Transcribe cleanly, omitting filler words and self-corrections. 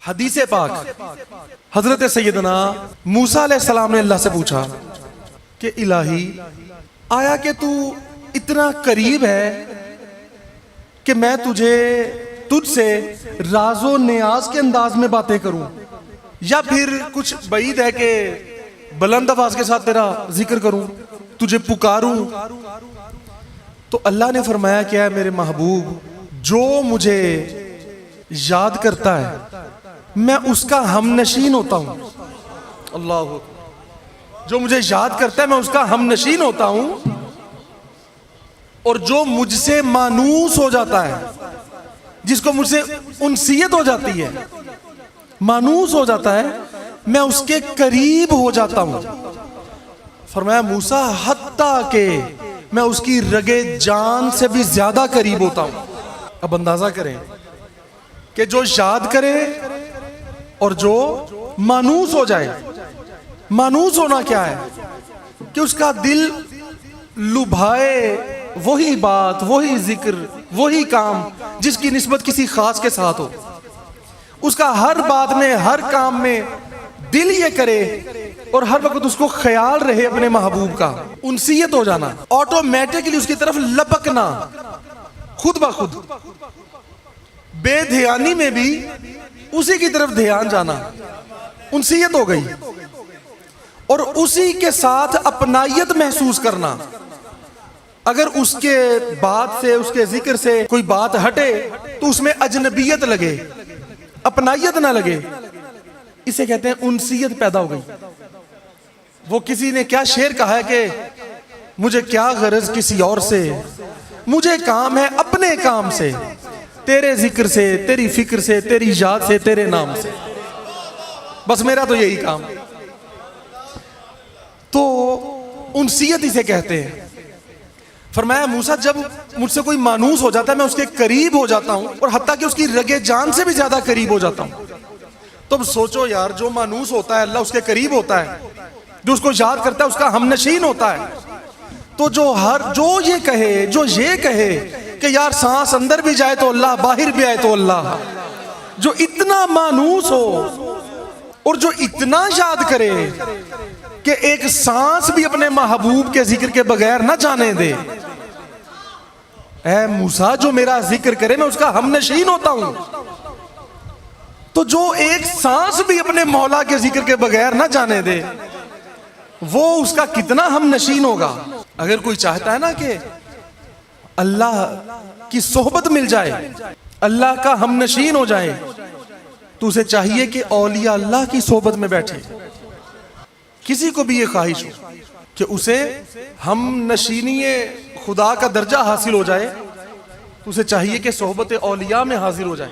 حدیث پاک حضرت سیدنا موسیٰ علیہ السلام نے اللہ سے پوچھا کہ الہی آیا کہ تو اتنا قریب ہے کہ میں تجھ سے راز و نیاز کے انداز میں باتیں کروں، یا پھر کچھ بعید ہے کہ بلند آواز کے ساتھ تیرا ذکر کروں، تجھے پکاروں؟ تو اللہ نے فرمایا کہ اے میرے محبوب، جو مجھے یاد کرتا ہے میں اس کا ہم نشین ہوتا ہوں۔ اللہ جو مجھے یاد کرتا ہے میں اس کا ہم نشین ہوتا ہوں، اور جو مجھ سے مانوس ہو جاتا ہے، جس کو مجھ سے انسیت ہو جاتی ہے، مانوس ہو جاتا ہے، میں اس کے قریب ہو جاتا ہوں۔ فرمایا موسیٰ حتیٰ کہ میں اس کی رگے جان سے بھی زیادہ قریب ہوتا ہوں۔ اب اندازہ کریں کہ جو یاد کرے اور جو مانوس ہو جائے۔ مانوس ہونا کیا ہے؟ کہ اس کا دل لبھائے وہی بات، وہی ذکر، وہی کام جس کی نسبت کسی خاص کے ساتھ ہو۔ اس کا ہر بات میں، ہر کام میں دل یہ کرے اور ہر وقت اس کو خیال رہے اپنے محبوب کا۔ انسیت ہو جانا، آٹومیٹکلی اس کی طرف لپکنا، خود بخود، بے دھیانی میں بھی اسی کی طرف دھیان جانا، انسیت ہو گئی۔ اور اسی کے ساتھ اپنائیت محسوس کرنا۔ اگر اس کے بات سے، اس کے ذکر سے کوئی بات ہٹے تو اس میں اجنبیت لگے، اپنائیت نہ لگے، اسے کہتے ہیں انسیت پیدا ہو گئی۔ وہ کسی نے کیا شعر کہا ہے کہ مجھے کیا غرض کسی اور سے، مجھے کام ہے اپنے کام سے، تیرے ذکر سے، تیری فکر سے، تیری یاد سے، تیرے نام سے، بس میرا تو یہی کام۔ تو انسیت اسے کہتے ہیں۔ فرمایا موسیٰ جب مجھ سے کوئی مانوس ہو جاتا ہے میں اس کے قریب ہو جاتا ہوں، اور حتیٰ کہ اس کی رگے جان سے بھی زیادہ قریب ہو جاتا ہوں۔ تو اب سوچو یار، جو مانوس ہوتا ہے اللہ اس کے قریب ہوتا ہے، جو اس کو یاد کرتا ہے اس کا ہم نشین ہوتا ہے۔ تو جو یہ کہے کہ یار سانس اندر بھی جائے تو اللہ، باہر بھی آئے تو اللہ، جو اتنا مانوس ہو اور جو اتنا یاد کرے کہ ایک سانس بھی اپنے محبوب کے ذکر کے بغیر نہ جانے دے، اے موسیٰ جو میرا ذکر کرے میں اس کا ہم نشین ہوتا ہوں۔ تو جو ایک سانس بھی اپنے مولا کے ذکر کے بغیر نہ جانے دے، وہ اس کا کتنا ہم نشین ہوگا۔ اگر کوئی چاہتا ہے نا کہ اللہ کی صحبت مل جائے، اللہ کا ہم نشین ہو جائے، تو اسے چاہیے کہ اولیاء اللہ کی صحبت میں بیٹھے۔ کسی کو بھی یہ خواہش ہو کہ اسے ہم نشینی خدا کا درجہ حاصل ہو جائے، تو اسے چاہیے کہ صحبت اولیاء میں حاضر ہو جائے۔